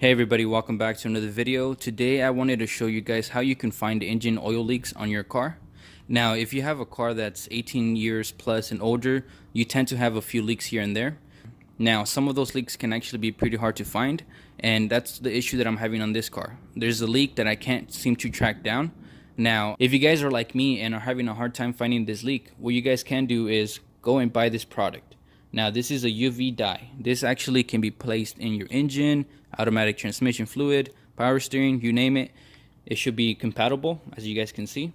Hey everybody, welcome back to another video. Today I wanted to show you guys how you can find engine oil leaks on your car. Now if you have a car that's 18 years plus and older, you tend to have a few leaks here and there. Now some of those leaks can actually be pretty hard to find, and that's the issue that I'm having on this car. There's a leak that I can't seem to track down. Now if you guys are like me and are having a hard time finding this leak, what you guys can do is go and buy this product. Now this is a UV dye. This actually can be placed in your engine, automatic transmission fluid, power steering, you name it. It should be compatible, as you guys can see.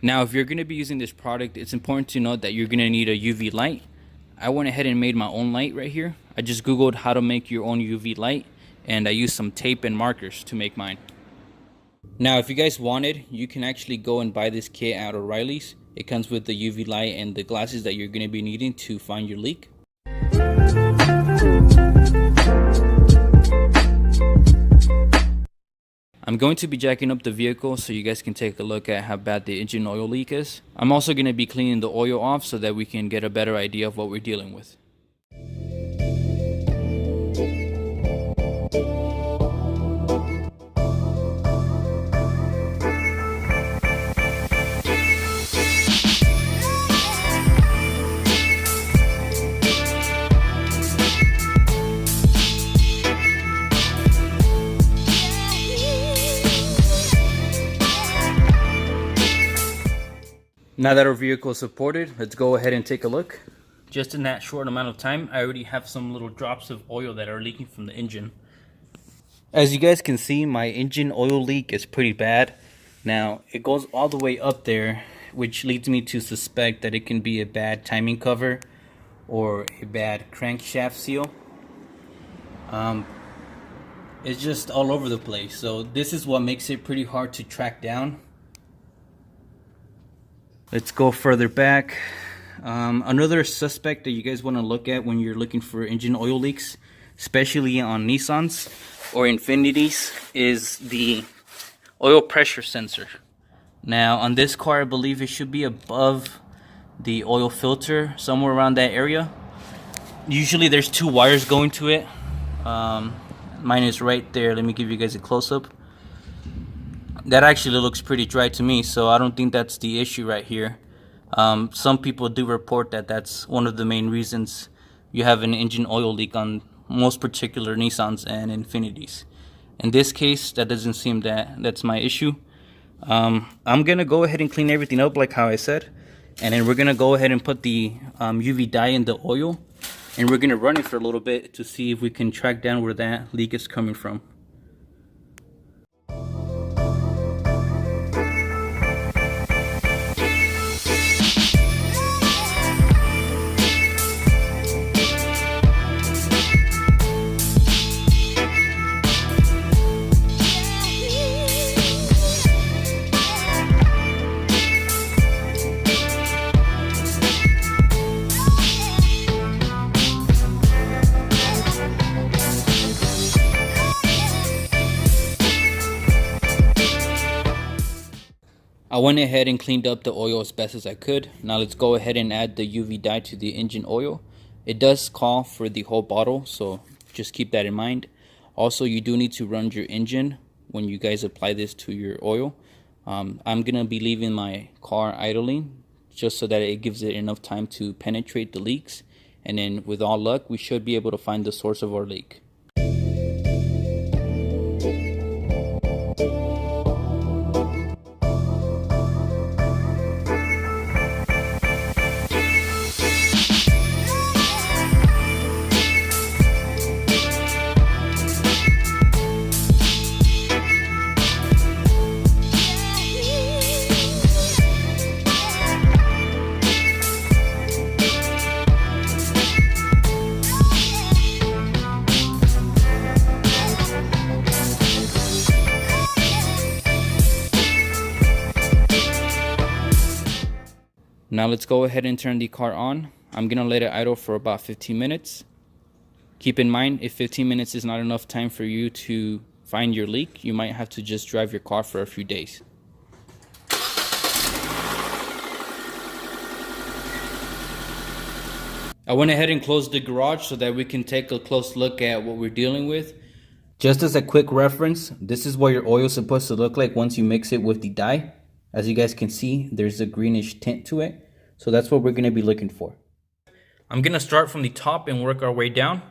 Now if you're going to be using this product, it's important to note that you're going to need a UV light. I went ahead and made my own light right here. I just googled how to make your own UV light, and I used some tape and markers to make mine. Now if you guys wanted, you can actually go and buy this kit at O'Reilly's. It comes with the UV light and the glasses that you're going to be needing to find your leak. I'm going to be jacking up the vehicle so you guys can take a look at how bad the engine oil leak is. I'm also going to be cleaning the oil off so that we can get a better idea of what we're dealing with. Now that our vehicle is supported, let's go ahead and take a look. Just in that short amount of time, I already have some little drops of oil that are leaking from the engine. As you guys can see, my engine oil leak is pretty bad. Now, it goes all the way up there, which leads me to suspect that it can be a bad timing cover or a bad crankshaft seal. It's just all over the place. So this is what makes it pretty hard to track down. Let's go further back. Another suspect that you guys want to look at when you're looking for engine oil leaks, especially on Nissans or Infinitis, is the oil pressure sensor. Now on this car, I believe it should be above the oil filter, somewhere around that area. Usually there's two wires going to it. Mine is right there. Let me give you guys a close-up. That actually looks pretty dry to me, so I don't think that's the issue right here. Some people do report that that's one of the main reasons you have an engine oil leak on most particular Nissans and Infinitis. In this case, that doesn't seem that's my issue. I'm gonna go ahead and clean everything up like how I said, and then we're gonna go ahead and put the UV dye in the oil, and we're gonna run it for a little bit to see if we can track down where that leak is coming from. I went ahead and cleaned up the oil as best as I could. Now let's go ahead and add the UV dye to the engine oil. It does call for the whole bottle, so just keep that in mind. Also, you do need to run your engine when you guys apply this to your oil. I'm going to be leaving my car idling just so that it gives it enough time to penetrate the leaks. And then with all luck, we should be able to find the source of our leak. Now let's go ahead and turn the car on. I'm gonna let it idle for about 15 minutes. Keep in mind, if 15 minutes is not enough time for you to find your leak, you might have to just drive your car for a few days. I went ahead and closed the garage so that we can take a close look at what we're dealing with. Just as a quick reference, this is what your oil is supposed to look like once you mix it with the dye. As you guys can see, there's a greenish tint to it. So that's what we're going to be looking for. I'm going to start from the top and work our way down.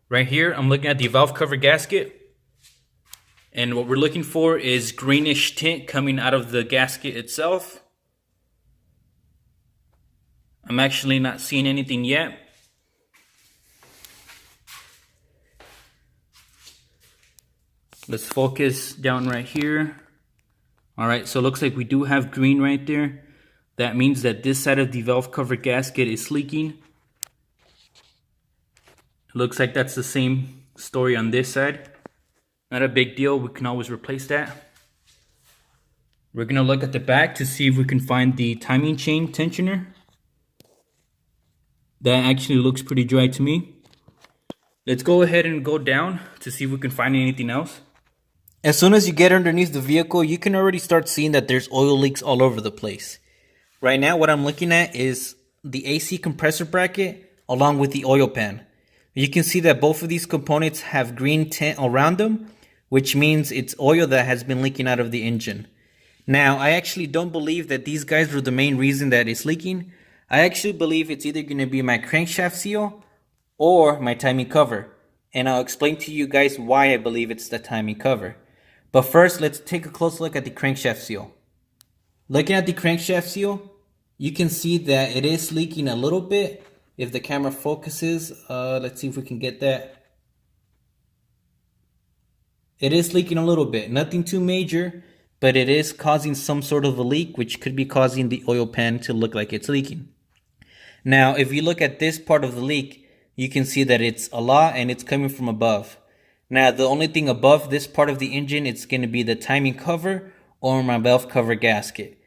Right here, I'm looking at the valve cover gasket. And what we're looking for is greenish tint coming out of the gasket itself. I'm actually not seeing anything yet. Let's focus down right here. All right, so it looks like we do have green right there. That means that this side of the valve cover gasket is leaking. It looks like that's the same story on this side. Not a big deal, we can always replace that. We're gonna look at the back to see if we can find the timing chain tensioner. That actually looks pretty dry to me. Let's go ahead and go down to see if we can find anything else. As soon as you get underneath the vehicle, you can already start seeing that there's oil leaks all over the place. Right now, what I'm looking at is the AC compressor bracket along with the oil pan. You can see that both of these components have green tint around them, which means it's oil that has been leaking out of the engine. Now, I actually don't believe that these guys were the main reason that it's leaking. I actually believe it's either going to be my crankshaft seal or my timing cover. And I'll explain to you guys why I believe it's the timing cover. But first, let's take a close look at the crankshaft seal. Looking at the crankshaft seal, you can see that it is leaking a little bit. If the camera focuses, let's see if we can get that. It is leaking a little bit, nothing too major, but it is causing some sort of a leak, which could be causing the oil pan to look like it's leaking. Now, if you look at this part of the leak, you can see that it's a lot and it's coming from above. Now, the only thing above this part of the engine, it's going to be the timing cover or my valve cover gasket.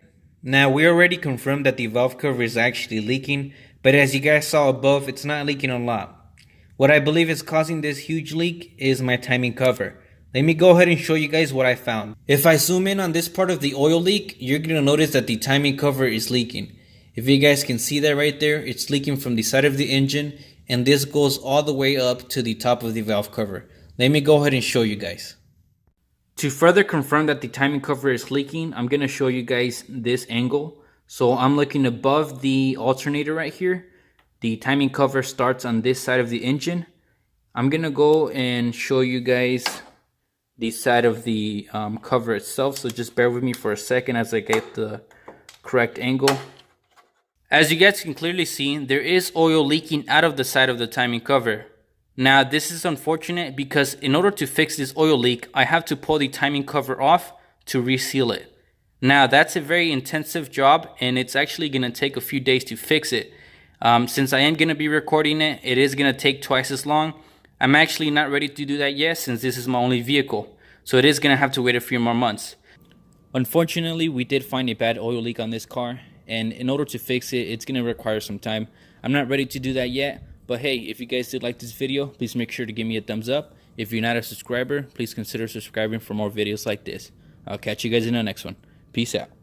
Now, we already confirmed that the valve cover is actually leaking, but as you guys saw above, it's not leaking a lot. What I believe is causing this huge leak is my timing cover. Let me go ahead and show you guys what I found. If I zoom in on this part of the oil leak, you're going to notice that the timing cover is leaking. If you guys can see that right there, it's leaking from the side of the engine, and this goes all the way up to the top of the valve cover. Let me go ahead and show you guys. To further confirm that the timing cover is leaking, I'm going to show you guys this angle. So I'm looking above the alternator right here. The timing cover starts on this side of the engine. I'm going to go and show you guys the side of the cover itself. So just bear with me for a second as I get the correct angle. As you guys can clearly see, there is oil leaking out of the side of the timing cover. Now, this is unfortunate because in order to fix this oil leak, I have to pull the timing cover off to reseal it. Now, that's a very intensive job and it's actually going to take a few days to fix it. Since I am going to be recording it, it is going to take twice as long. I'm actually not ready to do that yet since this is my only vehicle. So it is going to have to wait a few more months. Unfortunately, we did find a bad oil leak on this car. And in order to fix it, it's going to require some time. I'm not ready to do that yet. But hey, if you guys did like this video, please make sure to give me a thumbs up. If you're not a subscriber, please consider subscribing for more videos like this. I'll catch you guys in the next one. Peace out.